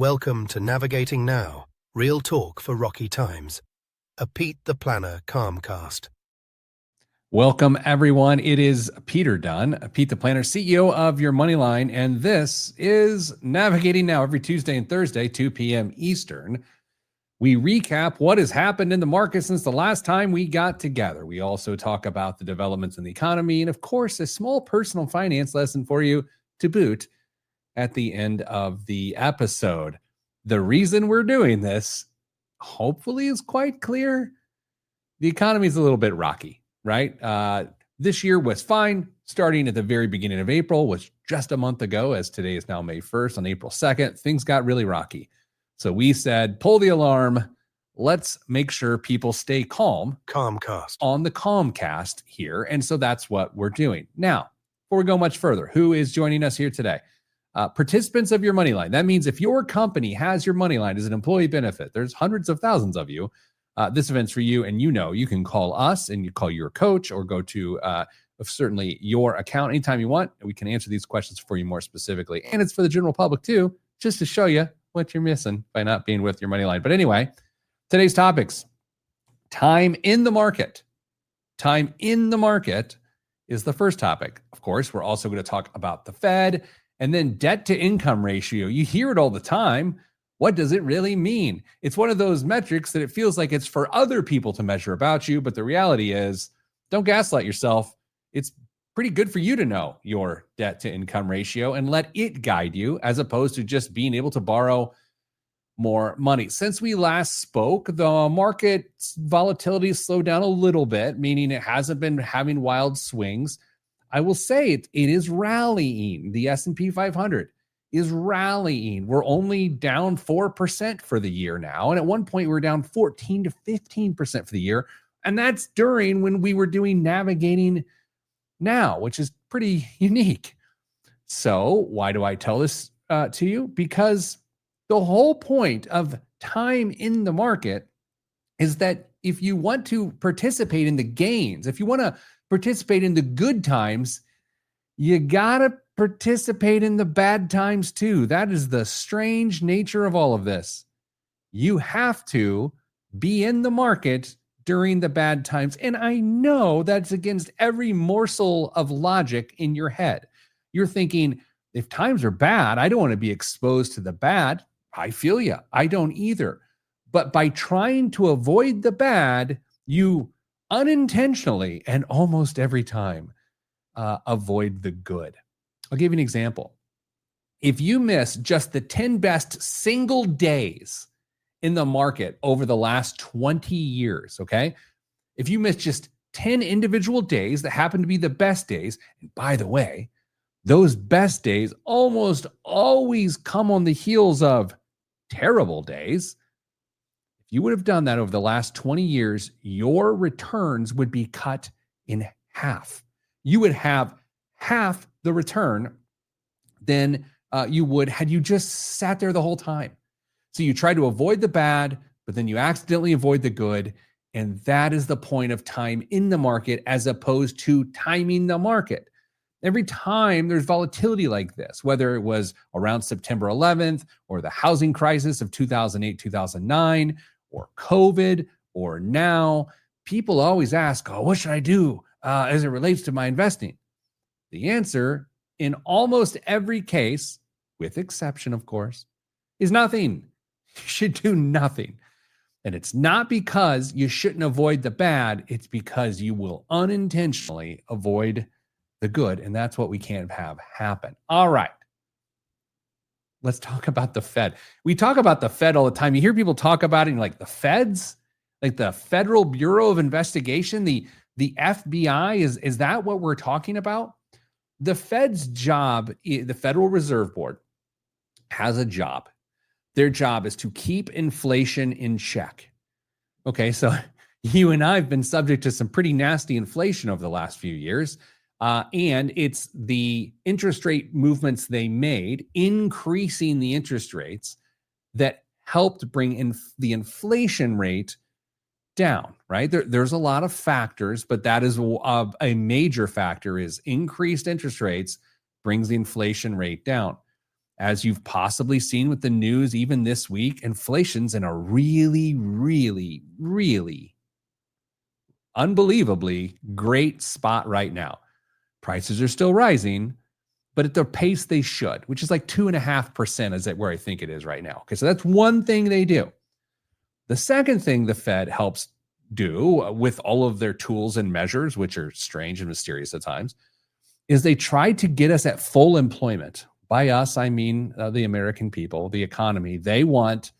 Welcome to Navigating Now, real talk for rocky times. A Pete the Planner CalmCast. Welcome, everyone. It is Peter Dunn, Pete the Planner, CEO of Your Moneyline, and this is Navigating Now every Tuesday and Thursday, 2 p.m. Eastern. We recap what has happened in the market since the last time we got together. We also talk about the developments in the economy and, of course, a small personal finance lesson for you to boot at the end of the episode. The reason we're doing this, hopefully, is quite clear. The economy is a little bit rocky, right? This year was fine. Starting at the very beginning of April, was just a month ago, as today is now May 1st. On April 2nd, things got really rocky. So we said, pull the alarm. Let's make sure people stay calm. CalmCast. On the CalmCast here. And so that's what we're doing. Now, before we go much further, who is joining us here today? Participants of Your Moneyline. That means if your company has Your Moneyline as an employee benefit, there's hundreds of thousands of you. This event's for you, and you can call us and you call your coach or go to certainly your account anytime you want. We can answer these questions for you more specifically. And it's for the general public too, just to show you what you're missing by not being with Your Moneyline. But anyway, today's topics: time in the market. Time in the market is the first topic. Of course, we're also going to talk about the Fed and then debt to income ratio. You hear it all the time. What does it really mean? It's one of those metrics that it feels like it's for other people to measure about you, but the reality is, don't gaslight yourself. It's pretty good for you to know your debt to income ratio and let it guide you, as opposed to just being able to borrow more money. Since we last spoke, the market volatility has slowed down a little bit, meaning it hasn't been having wild swings. I will say it is rallying. The S&P 500 is rallying. We're only down 4% for the year now. And at one point, we were down 14 to 15% for the year. And that's during when we were doing Navigating Now, which is pretty unique. So why do I tell this to you? Because the whole point of time in the market is that if you want to participate in the gains, if you want to participate in the good times, you got to participate in the bad times too. That is the strange nature of all of this. You have to be in the market during the bad times. And I know that's against every morsel of logic in your head. You're thinking, if times are bad, I don't want to be exposed to the bad. I feel you. I don't either. But by trying to avoid the bad, you unintentionally and almost every time avoid the good. I'll give you an example. If you miss just the 10 best single days in the market over the last 20 years, okay? If you miss just 10 individual days that happen to be the best days, and by the way, those best days almost always come on the heels of terrible days. If you would have done that over the last 20 years, your returns would be cut in half. You would have half the return than you would had you just sat there the whole time. So you try to avoid the bad, but then you accidentally avoid the good. And that is the point of time in the market as opposed to timing the market. Every time there's volatility like this, whether it was around September 11th or the housing crisis of 2008, 2009, or COVID, or now, people always ask, what should I do as it relates to my investing? The answer in almost every case, with exception, of course, is nothing. You should do nothing. And it's not because you shouldn't avoid the bad. It's because you will unintentionally avoid the good. And that's what we can't have happen. All right. Let's talk about the Fed. We talk about the Fed all the time. You hear people talk about it and like the Feds, like the Federal Bureau of Investigation, the FBI. Is that what we're talking about? The Fed's job, the Federal Reserve Board, has a job. Their job is to keep inflation in check. Okay, so you and I have been subject to some pretty nasty inflation over the last few years. And it's the interest rate movements they made, increasing the interest rates, that helped bring in the inflation rate down, right? There's a lot of factors, but that is a major factor is increased interest rates brings the inflation rate down. As you've possibly seen with the news, even this week, inflation's in a really, really, really unbelievably great spot right now. Prices are still rising, but at the pace they should, which is like 2.5% is at where I think it is right now. Okay, so that's one thing they do. The second thing the Fed helps do with all of their tools and measures, which are strange and mysterious at times, is they try to get us at full employment. By us, I mean the American people, the economy. They want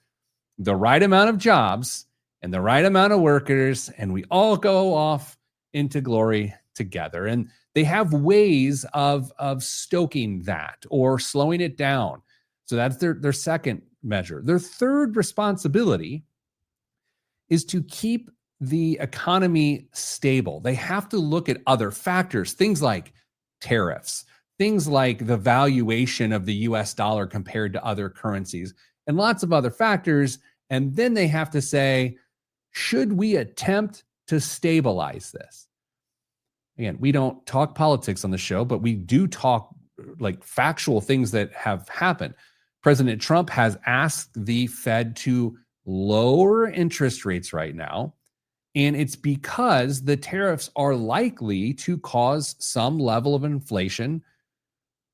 the right amount of jobs and the right amount of workers, and we all go off into glory together. And they have ways of stoking that or slowing it down. So that's their second measure. Their third responsibility is to keep the economy stable. They have to look at other factors, things like tariffs, things like the valuation of the US dollar compared to other currencies, and lots of other factors. And then they have to say, should we attempt to stabilize this? Again, we don't talk politics on the show, but we do talk like factual things that have happened. President Trump has asked the Fed to lower interest rates right now. And it's because the tariffs are likely to cause some level of inflation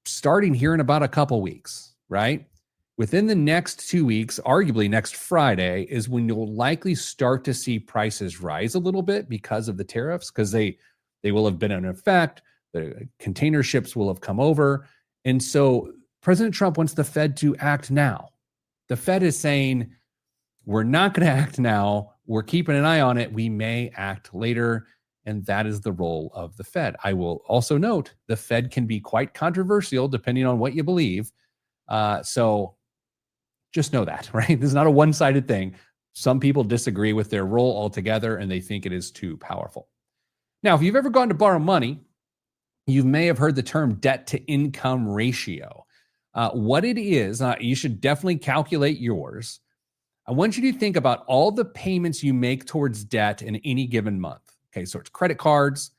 starting here in about a couple weeks, right? Within the next 2 weeks, arguably next Friday, is when you'll likely start to see prices rise a little bit because of the tariffs, because they will have been in effect. The container ships will have come over. And so President Trump wants the Fed to act now. The Fed is saying, we're not going to act now. We're keeping an eye on it. We may act later. And that is the role of the Fed. I will also note the Fed can be quite controversial depending on what you believe. So just know that, right? This is not a one-sided thing. Some people disagree with their role altogether and they think it is too powerful. Now, if you've ever gone to borrow money, you may have heard the term debt to income ratio. What it is, you should definitely calculate yours. I want you to think about all the payments you make towards debt in any given month. Okay, so it's credit cards,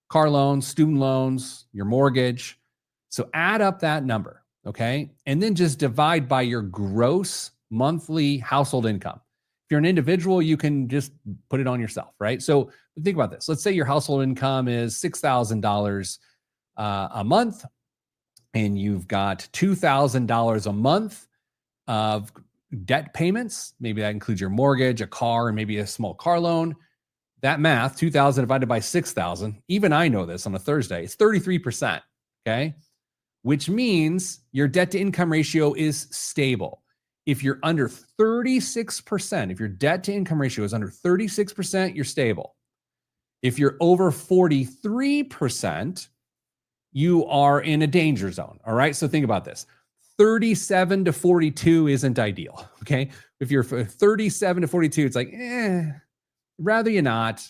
car loans, student loans, your mortgage. So add up that number, okay? And then just divide by your gross monthly household income. If you're an individual, you can just put it on yourself, right? So think about this. Let's say your household income is $6,000 a month, and you've got $2,000 a month of debt payments. Maybe that includes your mortgage, a car, and maybe a small car loan. That math, 2,000 divided by 6,000, even I know this on a Thursday, it's 33%, okay? Which means your debt to income ratio is stable. If you're under 36%, if your debt to income ratio is under 36%, you're stable. If you're over 43%, you are in a danger zone, all right? So think about this. 37 to 42 isn't ideal, okay? If you're 37 to 42, it's like, rather you not,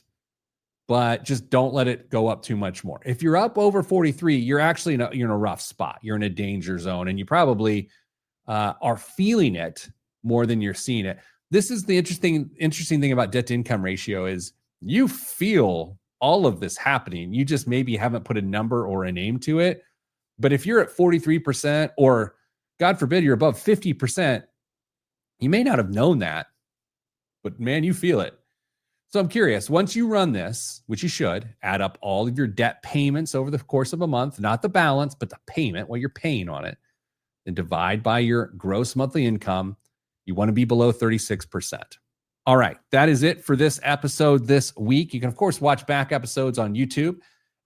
but just don't let it go up too much more. If you're up over 43, you're actually you're in a rough spot. You're in a danger zone, and you probably are feeling it more than you're seeing it. This is the interesting thing about debt to income ratio is you feel all of this happening. You just maybe haven't put a number or a name to it. But if you're at 43%, or God forbid, you're above 50%, you may not have known that, but man, you feel it. So I'm curious, once you run this, which you should, add up all of your debt payments over the course of a month, not the balance, but the payment, what you're paying on it, then divide by your gross monthly income. You want to be below 36%. All right, that is it for this episode this week. You can, of course, watch back episodes on YouTube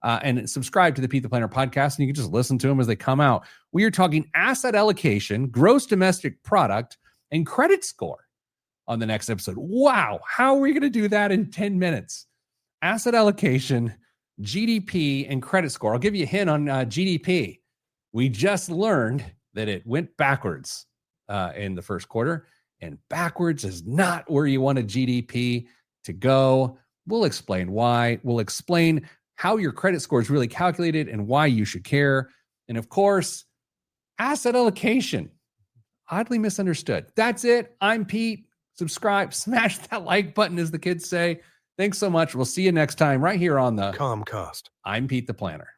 and subscribe to the Pete the Planner podcast, and you can just listen to them as they come out. We are talking asset allocation, gross domestic product, and credit score on the next episode. Wow, how are we going to do that in 10 minutes? Asset allocation, GDP, and credit score. I'll give you a hint on GDP. We just learned that it went backwards in the first quarter, and backwards is not where you want a GDP to go. We'll explain why. We'll explain how your credit score is really calculated and why you should care. And of course, asset allocation, oddly misunderstood. That's it. I'm Pete. Subscribe, smash that like button, as the kids say. Thanks so much. We'll see you next time right here on the CalmCast. I'm Pete the Planner.